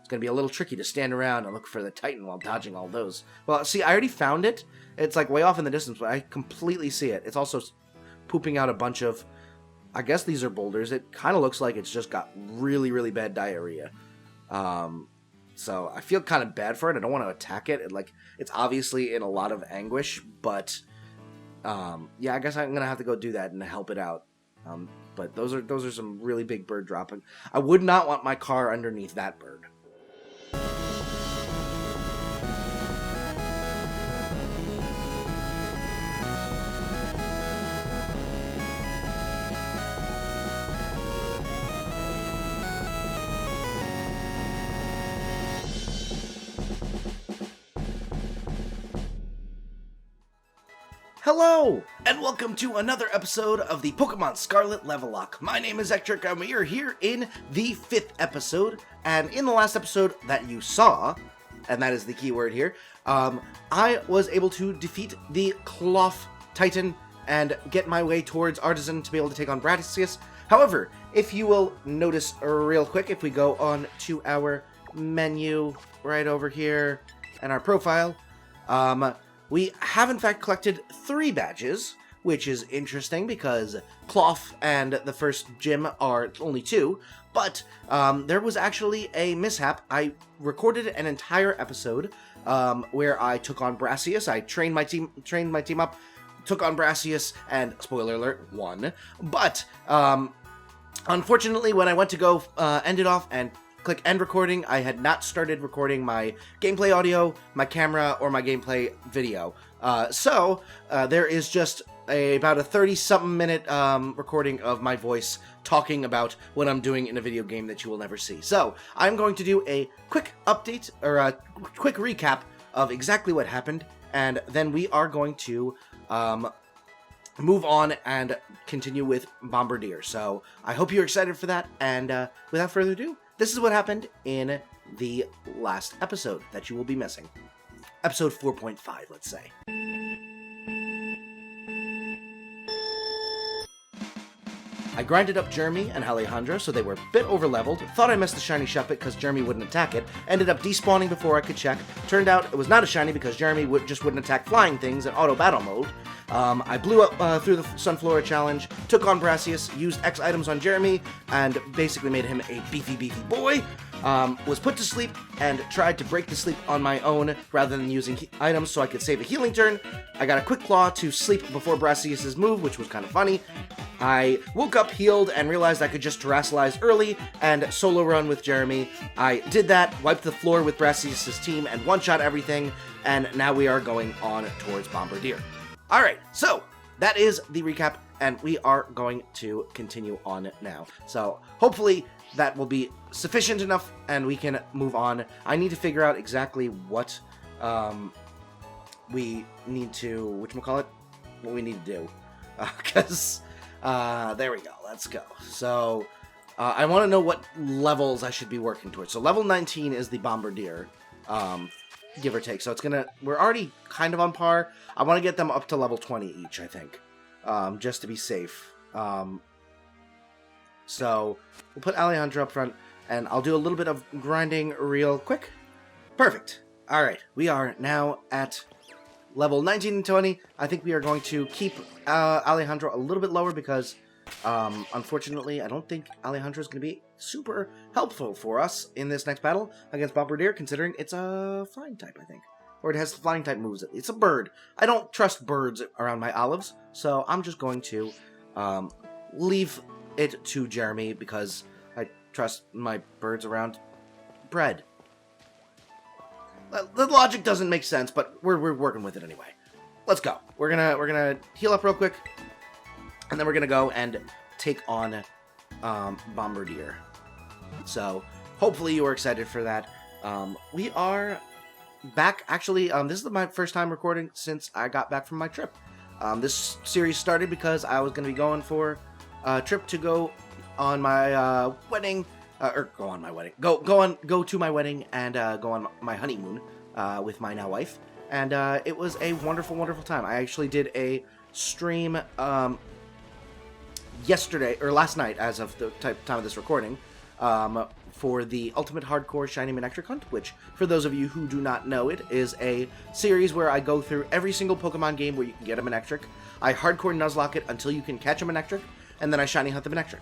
It's going to be a little tricky to stand around and look for the Titan while dodging all those. Well, see, I already found it. It's like way off in the distance, but I completely see it. It's also pooping out a bunch of, I guess these are boulders. It kind of looks like it's just got really, really bad diarrhea. So I feel kind of bad for it. I don't want to attack it. It's obviously in a lot of anguish, but yeah, I guess I'm going to have to go do that and help it out. But those are some really big bird dropping. I would not want my car underneath that bird. Hello, and welcome to another episode of the Pokemon Scarlet Level Locke. My name is Ectric, and we are here in the 5th episode, and in the last episode that you saw, and that is the key word here, I was able to defeat the Cloth Titan and get my way towards Artisan to be able to take on Bradicius. However, if you will notice real quick, if we go on to our menu right over here and our profile, we have in fact collected 3 badges, which is interesting because Cloth and the first gym are only 2, but there was actually a mishap. I recorded an entire episode where I took on Bradicius. I trained my team up, took on Bradicius, and spoiler alert, won. But unfortunately, when I went to go end it off and click end recording, I had not started recording my gameplay audio, my camera, or my gameplay video. So there is just about a 30-something minute recording of my voice talking about what I'm doing in a video game that you will never see. So I'm going to do a quick update, or a quick recap of exactly what happened, and then we are going to move on and continue with Bombardier. So I hope you're excited for that, and without further ado, this is what happened in the last episode that you will be missing. Episode 4.5, let's say. I grinded up Jeremy and Alejandro so they were a bit overleveled, thought I missed the shiny Shuppet because Jeremy wouldn't attack it, ended up despawning before I could check. Turned out it was not a shiny because Jeremy just wouldn't attack flying things in auto battle mode. I blew up through the Sunflora challenge, took on Bradicius, used X items on Jeremy, and basically made him a beefy boy. Was put to sleep and tried to break the sleep on my own rather than using items so I could save a healing turn. I got a quick claw to sleep before Bradicius' move, which was kind of funny. I woke up, healed, and realized I could just Terrasilize early and solo run with Jeremy. I did that, wiped the floor with Bradicius' team, and one-shot everything, and now we are going on towards Bombardier. Alright, so that is the recap, and we are going to continue on now. So hopefully that will be sufficient enough, and we can move on. I need to figure out exactly what we need to, what we need to do. Because, there we go, let's go. So, I want to know what levels I should be working towards. So level 19 is the Bombardier, give or take. So we're already kind of on par. I want to get them up to level 20 each, I think, just to be safe. So we'll put Alejandro up front, and I'll do a little bit of grinding real quick. Perfect. All right, we are now at level 19 and 20. I think we are going to keep Alejandro a little bit lower because, unfortunately, I don't think Alejandro is going to be super helpful for us in this next battle against Bombardier, considering it's a flying type, I think. Or it has flying type moves. It's a bird. I don't trust birds around my olives, so I'm just going to leave it to Jeremy because I trust my birds around bread. The logic doesn't make sense, but we're working with it anyway. Let's go. We're gonna heal up real quick, and then we're gonna go and take on Bombardier. So hopefully you are excited for that. We are back. Actually, this is my first time recording since I got back from my trip. This series started because I was gonna be going for a trip to go on my wedding. Or go on my wedding. Go to my wedding and go on my honeymoon with my now wife, and it was a wonderful, wonderful time. I actually did a stream yesterday or last night, as of the time of this recording, for the Ultimate Hardcore Shiny Manectric Hunt, which, for those of you who do not know it, is a series where I go through every single Pokemon game where you can get a Manectric. I hardcore Nuzlocke it until you can catch a Manectric, and then I Shiny Hunt the Manectric.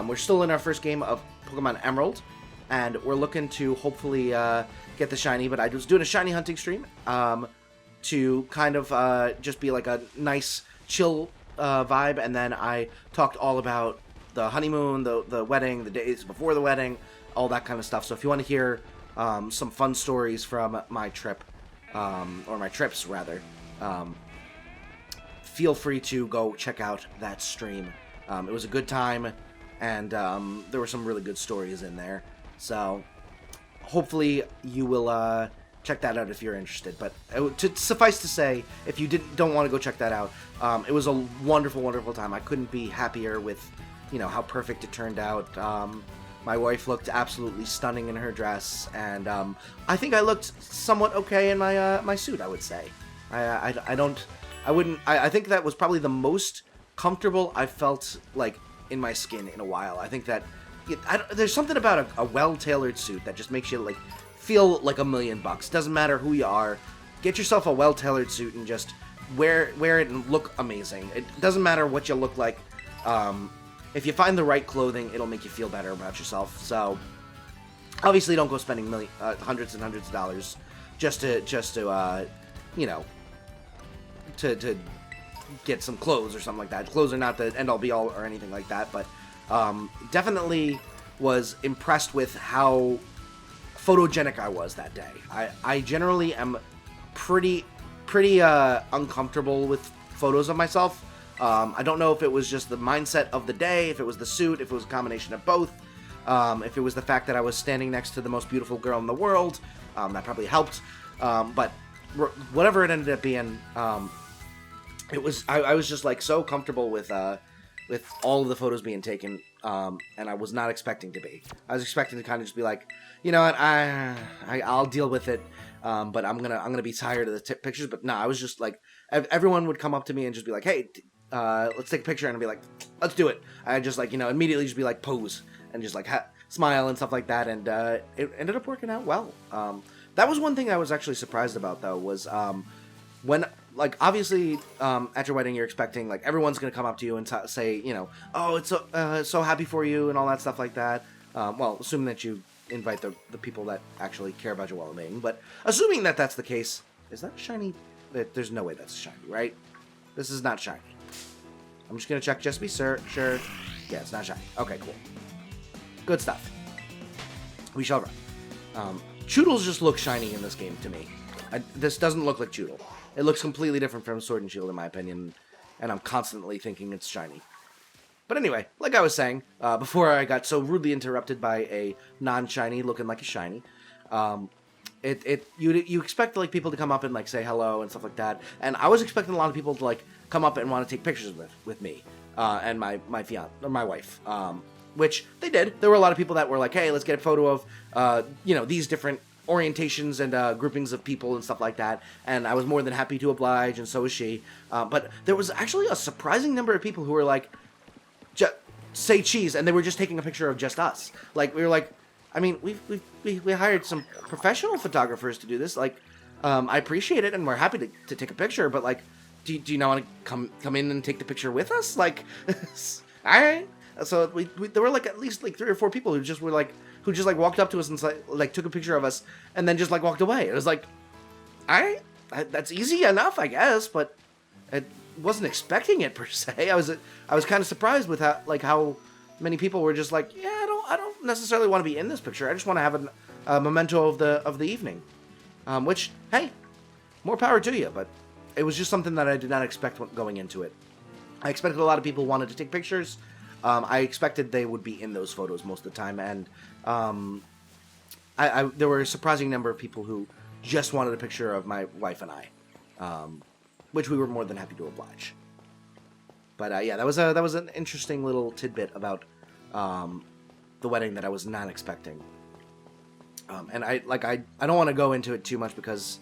We're still in our first game of Pokemon Emerald, and we're looking to hopefully get the Shiny, but I was doing a Shiny hunting stream to kind of just be like a nice, chill vibe, and then I talked all about the honeymoon, the wedding, the days before the wedding, all that kind of stuff. So if you want to hear some fun stories from my trip, or my trips rather, feel free to go check out that stream. It was a good time, and there were some really good stories in there. So hopefully you will check that out if you're interested. But to suffice to say, if you don't want to go check that out, it was a wonderful, wonderful time. I couldn't be happier with, how perfect it turned out. My wife looked absolutely stunning in her dress, and I think I looked somewhat okay in my my suit, I would say. I think that was probably the most comfortable I felt like in my skin in a while. I think that there's something about a well-tailored suit that just makes you like feel like $1,000,000. Doesn't matter who you are, get yourself a well-tailored suit and just wear it and look amazing. It doesn't matter what you look like. If you find the right clothing, it'll make you feel better about yourself. So obviously don't go spending hundreds and hundreds of dollars just to get some clothes or something like that. Clothes are not the end-all be-all or anything like that, but definitely was impressed with how photogenic I was that day. I generally am pretty uncomfortable with photos of myself. I don't know if it was just the mindset of the day, if it was the suit, if it was a combination of both, if it was the fact that I was standing next to the most beautiful girl in the world. That probably helped. But whatever it ended up being, it was I was just like so comfortable with all of the photos being taken, and I was not expecting to be. I was expecting to kind of just be like, you know what, I'll deal with it, but I'm gonna be tired of the pictures. But no, I was just like, everyone would come up to me and just be like, hey, let's take a picture, and I'd be like, let's do it. I just like, immediately just be like, pose, and just like smile and stuff like that, and it ended up working out well. That was one thing I was actually surprised about, though, was when, like, obviously, at your wedding, you're expecting, like, everyone's gonna come up to you and say, oh, it's so happy for you, and all that stuff like that. Well, assuming that you invite the people that actually care about your well-being, but assuming that that's the case, is that shiny? There's no way that's shiny, right? This is not shiny. I'm just gonna check just to be sure. Yeah, it's not shiny. Okay, cool. Good stuff. We shall run. Choodles just look shiny in this game to me. This doesn't look like Choodle. It looks completely different from Sword and Shield, in my opinion, and I'm constantly thinking it's shiny. But anyway, like I was saying, before I got so rudely interrupted by a non-shiny looking like a shiny, you expect like people to come up and like say hello and stuff like that, and I was expecting a lot of people to like come up and want to take pictures with me and my fiance or my wife, which they did. There were a lot of people that were like, hey, let's get a photo of these different orientations and groupings of people and stuff like that, and I was more than happy to oblige, and so was she. But there was actually a surprising number of people who were like, say cheese, and they were just taking a picture of just us. Like, we were like, I mean, we hired some professional photographers to do this. Like, I appreciate it, and we're happy to take a picture, but like, do you not want to come in and take the picture with us? Like, all right. So there were like at least like 3 or 4 people who just walked up to us and like took a picture of us and then just like walked away. It was like, all right, that's easy enough, I guess, but I wasn't expecting it per se. I was kind of surprised with how many people were just like, yeah, I don't necessarily want to be in this picture. I just want to have a memento of the evening. Which, hey, more power to you, but it was just something that I did not expect going into it. I expected a lot of people wanted to take pictures. I expected they would be in those photos most of the time, and there were a surprising number of people who just wanted a picture of my wife and I, which we were more than happy to oblige. But yeah, that was an interesting little tidbit about the wedding that I was not expecting. And I don't want to go into it too much because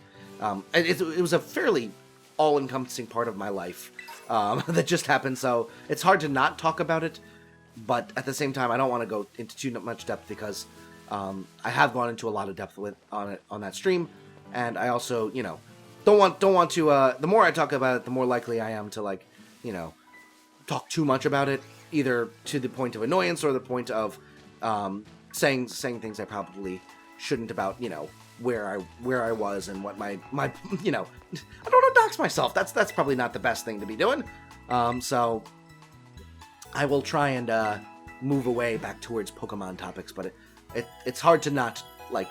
it was a fairly all-encompassing part of my life that just happened, so it's hard to not talk about it, but at the same time, I don't want to go into too much depth because I have gone into a lot of depth on that stream, and I also, don't want to. The more I talk about it, the more likely I am to, like, talk too much about it, either to the point of annoyance or the point of saying things I probably shouldn't about, where I was and what my I don't know, dox myself. That's probably not the best thing to be doing. So I will try and move away back towards Pokemon topics, but it's hard to not, like,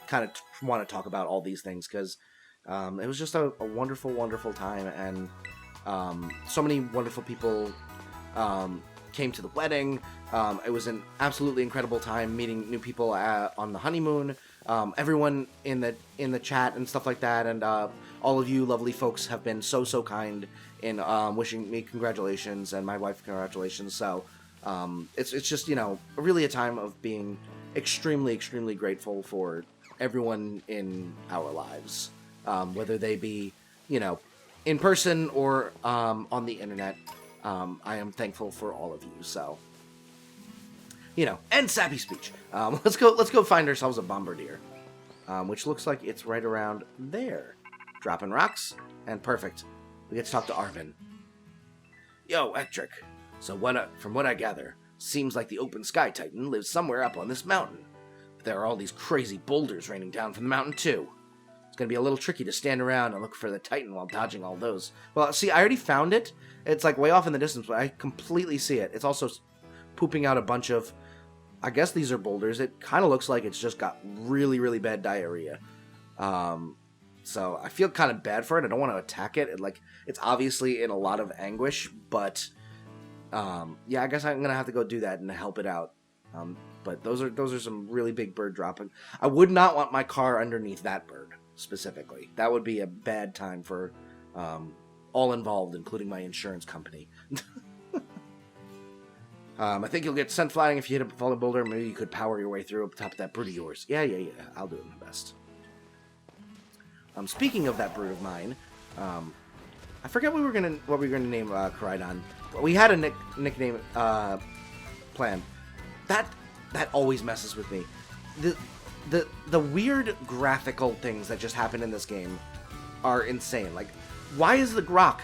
kind of want to talk about all these things, because it was just a wonderful, wonderful time, and so many wonderful people came to the wedding. It was an absolutely incredible time meeting new people on the honeymoon. Everyone in the chat and stuff like that, and all of you lovely folks have been so kind in wishing me congratulations and my wife congratulations. So it's just, really a time of being extremely, extremely grateful for everyone in our lives, whether they be, in person or on the internet. I am thankful for all of you. So, and sappy speech. Let's go find ourselves a Bombardier, which looks like it's right around there. Dropping rocks, and perfect. We get to talk to Arvin. Yo, Ektrick. So from what I gather, seems like the Open Sky Titan lives somewhere up on this mountain. But there are all these crazy boulders raining down from the mountain too. It's gonna be a little tricky to stand around and look for the Titan while dodging all those. Well, see, I already found it. It's like way off in the distance, but I completely see it. It's also pooping out a bunch of, I guess these are boulders. It kind of looks like it's just got really, really bad diarrhea. So I feel kind of bad for it. I don't want to attack it. It's obviously in a lot of anguish, but yeah, I guess I'm gonna have to go do that and help it out. But those are some really big bird dropping. I would not want my car underneath that bird specifically. That would be a bad time for all involved, including my insurance company. I think you'll get sent flying if you hit a falling boulder. Maybe you could power your way through up top of that brood of yours. Yeah. I'll do it my best. Speaking of that brood of mine, I forget what we were gonna name Koraidon. We had a nickname planned. That always messes with me. The weird graphical things that just happen in this game are insane. Like, why is the rock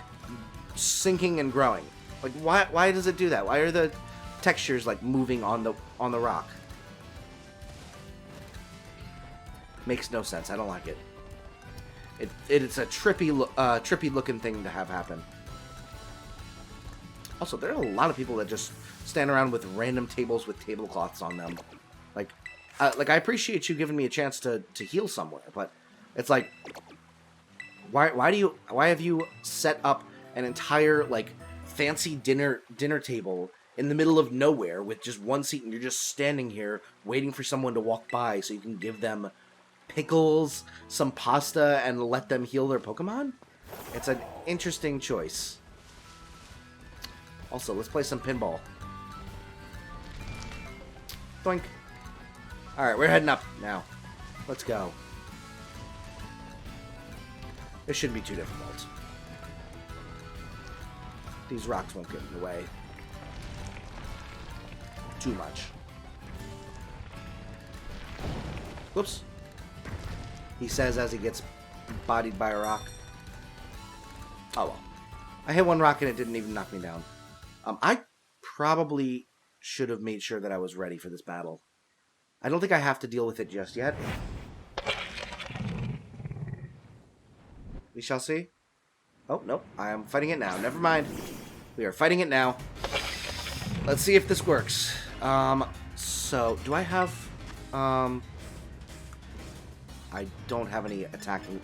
sinking and growing? Like, why does it do that? Why are the textures, like, moving on the rock? Makes no sense. I don't like it. It's a trippy looking thing to have happen. Also, there are a lot of people that just stand around with random tables with tablecloths on them. Like I appreciate you giving me a chance to heal somewhere, but it's like, why have you set up an entire, like, fancy dinner table in the middle of nowhere with just one seat, and you're just standing here waiting for someone to walk by so you can give them pickles, some pasta, and let them heal their Pokemon? It's an interesting choice. Also, let's play some pinball. Doink. Alright, we're heading up now. Let's go. This shouldn't be too difficult. These rocks won't get in the way too much. Whoops. He says as he gets bodied by a rock. Oh well. I hit one rock and it didn't even knock me down. I probably should have made sure that I was ready for this battle. I don't think I have to deal with it just yet. We shall see. Oh, nope. I am fighting it now. Never mind. We are fighting it now. Let's see if this works. So, do I have... I don't have any attacking...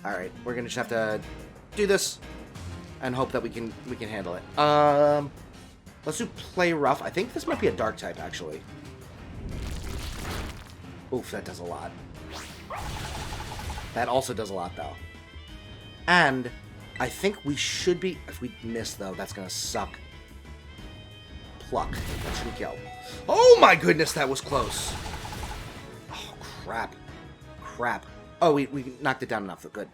Alright, we're gonna just have to do this and hope that we can handle it. Let's do play rough. I think this might be a dark type, actually. Oof, that does a lot. That also does a lot, though. And I think we should be... If we miss, though, that's gonna suck. Pluck. That should kill. Oh my goodness, that was close. Oh, crap. Crap. Oh, we knocked it down enough. Good.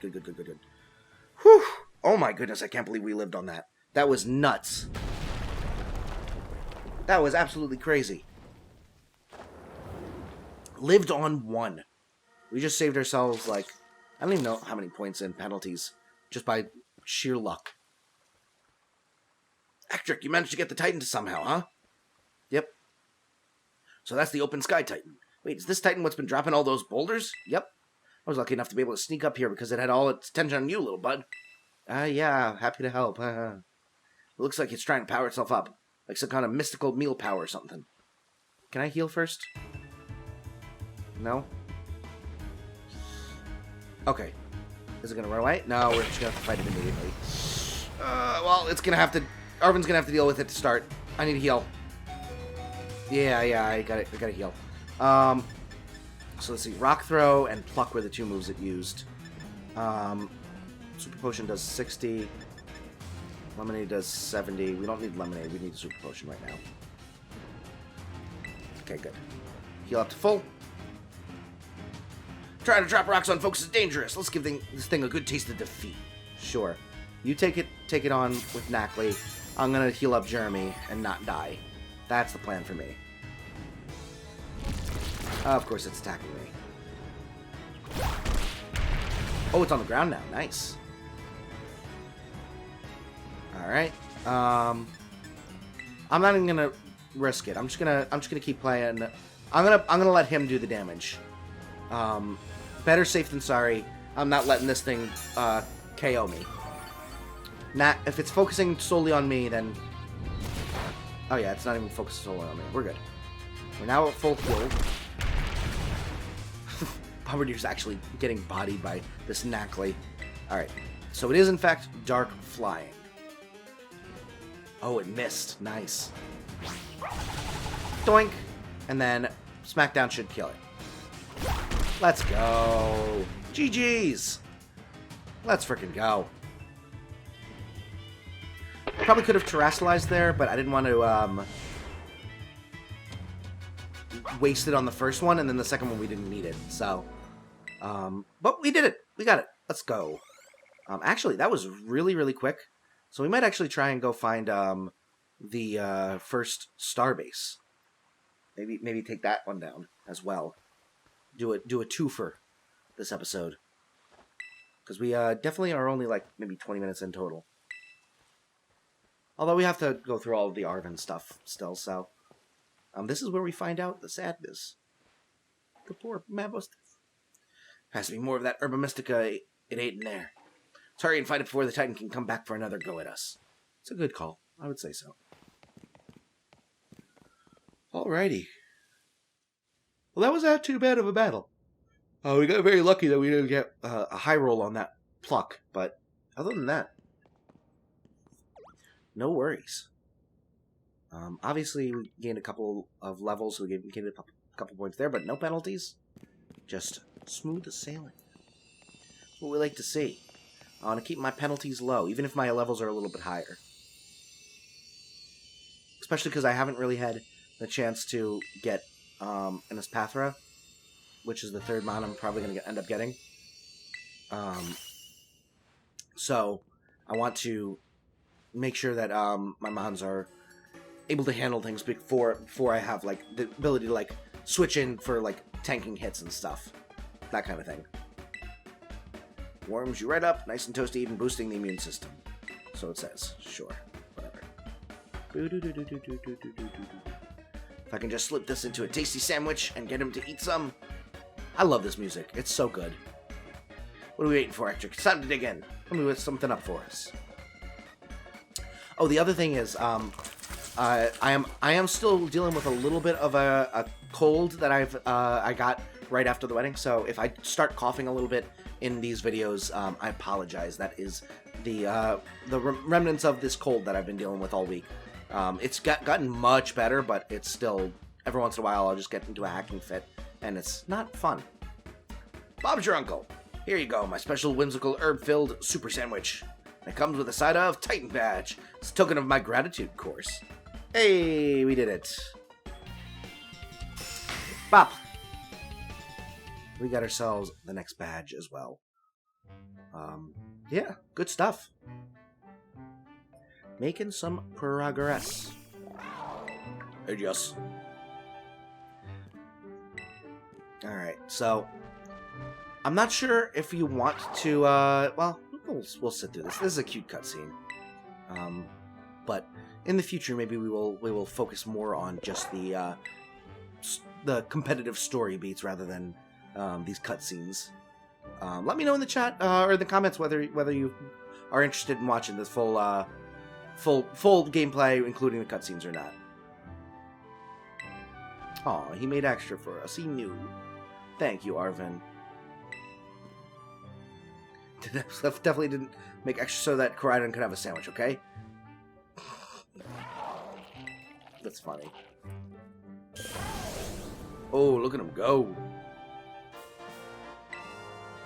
Whew. Oh my goodness, I can't believe we lived on that. That was nuts. That was absolutely crazy. lived on 1. We just saved ourselves, like, I don't even know how many points in penalties, just by sheer luck. Ectric, you managed to get the Titan to somehow, huh? Yep. So that's the Open Sky Titan. Wait, is this Titan what's been dropping all those boulders? Yep. I was lucky enough to be able to sneak up here because it had all its attention on you, little bud. Yeah, happy to help. It looks like it's trying to power itself up. Like some kind of mystical meal power or something. Can I heal first? No? Okay. Is it going to run away? No, we're just going to have to fight it immediately. Well, it's going to have to... Arvin's going to have to deal with it to start. I need to heal. Yeah, I got it. I got to heal. So let's see. Rock Throw and Pluck were the 2 moves it used. Super Potion does 60. Lemonade does 70. We don't need Lemonade. We need a Super Potion right now. Okay, good. Heal up to full. Trying to drop rocks on folks is dangerous. Let's give this thing a good taste of defeat. Sure. You take it on with Knackley. I'm gonna heal up Jeremy and not die. That's the plan for me. Of course it's attacking me. Oh, it's on the ground now. Nice. Alright. I'm not even gonna risk it. I'm just gonna keep playing. I'm gonna let him do the damage. Better safe than sorry. I'm not letting this thing KO me. If it's focusing solely on me, then... Oh yeah, it's not even focused solely on me. We're good. We're now at full heal. Pommerdier's actually getting bodied by this Knackley. Alright, so it is in fact Dark Flying. Oh, it missed. Nice. Doink! And then Smackdown should kill it. Let's go! GG's! Let's frickin' go. Probably could have terrestrialized there, but I didn't want to waste it on the first one, and then the second one we didn't need it. So, but we did it. We got it. Let's go. Actually, that was really, really quick. So we might actually try and go find the first starbase. Maybe take that one down as well. Do a twofer this episode. Because we definitely are only like maybe 20 minutes in total. Although we have to go through all of the Arvin stuff still, so... this is where we find out the sadness. The poor Mabos. Has to be more of that Herba Mystica it ate in there. Let's hurry and fight it before the Titan can come back for another go at us. It's a good call. I would say so. Alrighty. Well, that was not too bad of a battle. We got very lucky that we didn't get a high roll on that pluck, but other than that, no worries. Obviously, we gained a couple of levels, so we gained a couple points there, but no penalties. Just smooth sailing. That's what we like to see. I want to keep my penalties low, even if my levels are a little bit higher. Especially because I haven't really had the chance to get an Espathra, which is the third mon I'm probably going to end up getting. So, I want to make sure that my mons are able to handle things before I have like the ability to like switch in for like tanking hits and stuff, that kind of thing. Warms you right up, nice and toasty, even boosting the immune system. So it says. Sure, whatever. If I can just slip this into a tasty sandwich and get him to eat some. I love this music. It's so good. What are we waiting for, Ectric? It's time to dig in. Let me whip something up for us. Oh, the other thing is, I am still dealing with a little bit of a cold that I got right after the wedding. So if I start coughing a little bit in these videos, I apologize. That is the remnants of this cold that I've been dealing with all week. It's gotten much better, but it's still every once in a while I'll just get into a hacking fit, and it's not fun. Bob's your uncle. Here you go, my special whimsical herb-filled super sandwich. It comes with a side of Titan badge. It's a token of my gratitude, of course. Hey, we did it. Bop. We got ourselves the next badge as well. Yeah, good stuff. Making some progress. Hey, yes. Alright, so I'm not sure if you want to, well, we'll sit through this. This is a cute cutscene. But in the future, maybe we will focus more on just the competitive story beats rather than these cutscenes. Let me know in the chat or in the comments whether you are interested in watching this full gameplay, including the cutscenes or not. Aw, he made extra for us. He knew. Thank you, Arvin. Definitely didn't make extra so that Koraidon could have a sandwich, okay? That's funny. Oh, look at him go.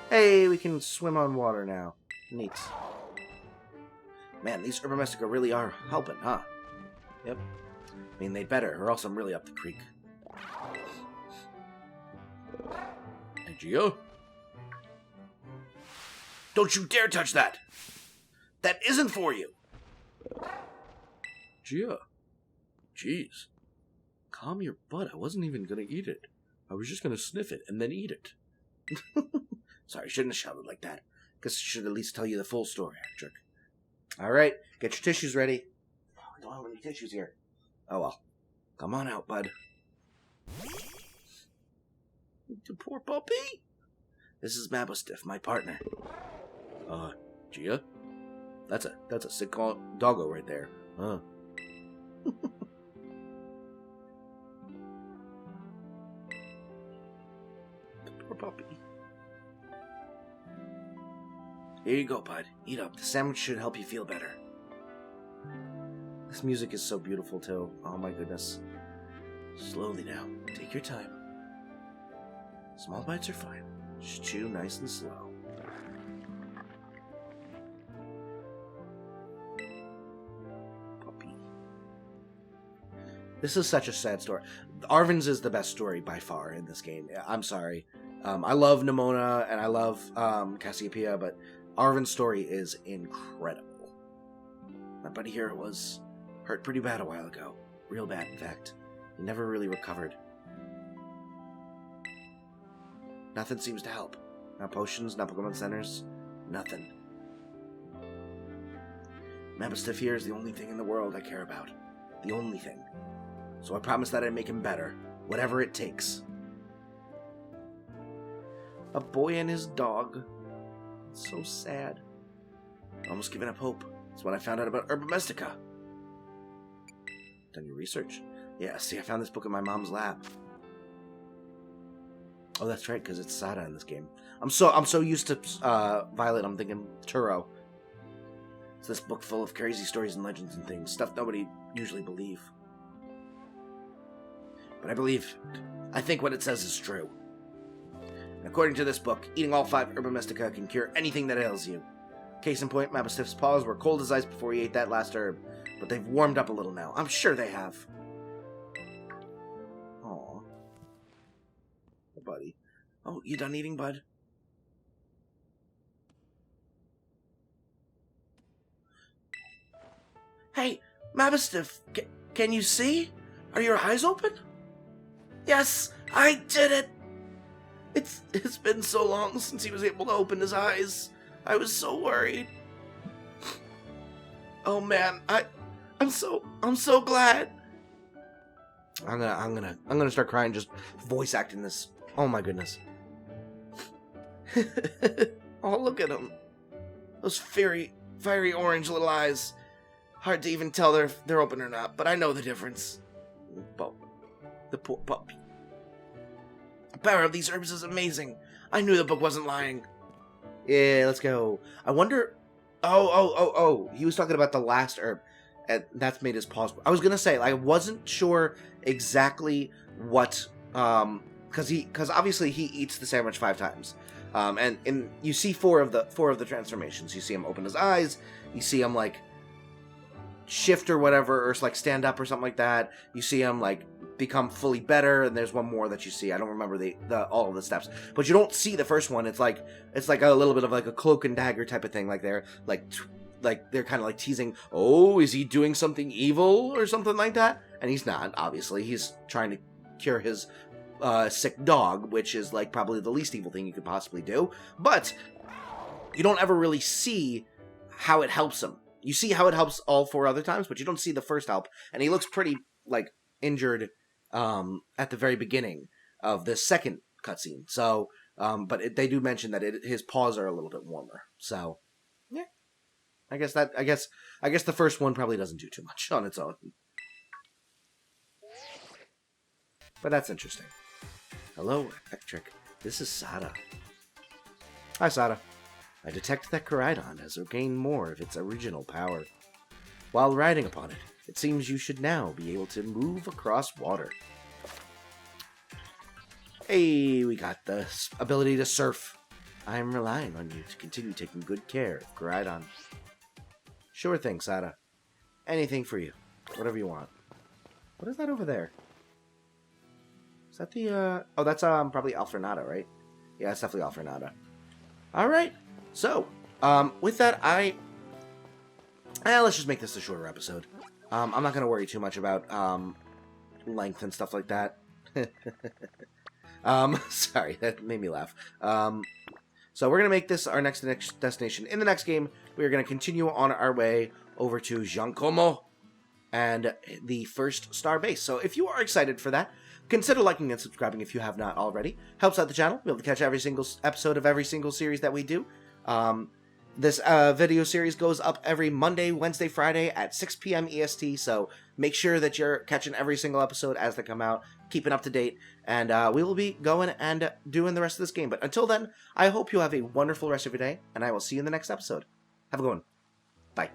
Hey, we can swim on water now. Neat. Man, these Urban really are helping, huh? Yep. I mean, they'd better, or else I'm really up the creek. Hey, Gio? Don't you dare touch that! That isn't for you! Gia. Jeez. Calm your butt. I wasn't even gonna eat it. I was just gonna sniff it and then eat it. Sorry, I shouldn't have shouted like that. Guess I should at least tell you the full story, jerk. Alright, get your tissues ready. Oh, I don't have any tissues here. Oh well. Come on out, bud. The poor puppy. This is Mabustiff, my partner. Gia? That's a sick doggo right there. Huh. The poor puppy. Here you go, bud. Eat up. The sandwich should help you feel better. This music is so beautiful, too. Oh my goodness. Slowly now. Take your time. Small bites are fine. Just chew nice and slow. Puppy. This is such a sad story. Arvin's is the best story by far in this game. I'm sorry. I love Nimona and I love Cassiopeia, but Arvin's story is incredible. My buddy here was hurt pretty bad a while ago. Real bad, in fact. He never really recovered. Nothing seems to help. Not potions, not Pokemon centers. Nothing. Mabustiff here is the only thing in the world I care about. The only thing. So I promise that I'd make him better. Whatever it takes. A boy and his dog. It's so sad. Almost giving up hope. That's what I found out about Urban. Done your research? Yeah, see, I found this book in my mom's lab. Oh, that's right, because it's Sada in this game. I'm so used to Violet, I'm thinking Turo. It's this book full of crazy stories and legends and things. Stuff nobody usually believe. But I believe. I think what it says is true. And according to this book, eating all 5 Urban can cure anything that ails you. Case in point, Mabustiff's paws were cold as ice before he ate that last herb. But they've warmed up a little now. I'm sure they have. Aww. Buddy. Oh, you done eating, bud? Hey, Mabustiff, can you see? Are your eyes open? Yes, I did it! It's been so long since he was able to open his eyes. I was so worried. Oh man, I'm so glad. I'm gonna start crying just voice acting this. Oh my goodness. Oh, look at him. Those fiery orange little eyes. Hard to even tell if they're open or not, but I know the difference. The poor puppy. The power of these herbs is amazing. I knew the book wasn't lying. Yeah, let's go. I wonder... Oh. He was talking about the last herb. And that's made his paws... I was gonna say, I wasn't sure exactly what... Because obviously he eats the sandwich 5 times. And you see four of the transformations. You see him open his eyes. You see him, like, shift or whatever, or like stand up or something like that. You see him, like, become fully better, and there's one more that you see. I don't remember all of the steps, but you don't see the first one. It's like a little bit of like a cloak and dagger type of thing. Like they're they're kind of like teasing, oh, is he doing something evil or something like that? And he's not. Obviously, he's trying to cure his sick dog, which is like probably the least evil thing you could possibly do. But you don't ever really see how it helps him. You see how it helps all 4 other times, but you don't see the first help. And he looks pretty, like, injured at the very beginning of the second cutscene. So, but they do mention that his paws are a little bit warmer. So, yeah. I guess the first one probably doesn't do too much on its own. But that's interesting. Hello, Electric. This is Sada. Hi, Sada. I detect that Koraidon has regained more of its original power. While riding upon it, it seems you should now be able to move across water. Hey, we got the ability to surf. I am relying on you to continue taking good care of Koraidon. Sure thing, Sada. Anything for you. Whatever you want. What is that over there? Is that the, oh, that's, probably Alfrenata, right? Yeah, it's definitely Alfrenata. Alright. So, with that, let's just make this a shorter episode. I'm not going to worry too much about, length and stuff like that. Sorry, that made me laugh. So we're going to make this our next destination. In the next game, we are going to continue on our way over to Giancomo and the first star base. So if you are excited for that, consider liking and subscribing if you have not already. Helps out the channel. You'll be able to catch every single episode of every single series that we do. This video series goes up every Monday, Wednesday, Friday at 6 p.m. EST, so make sure that you're catching every single episode as they come out, keeping up to date, and we will be going and doing the rest of this game. But until then, I hope you have a wonderful rest of your day, and I will see you in the next episode. Have a good one. Bye.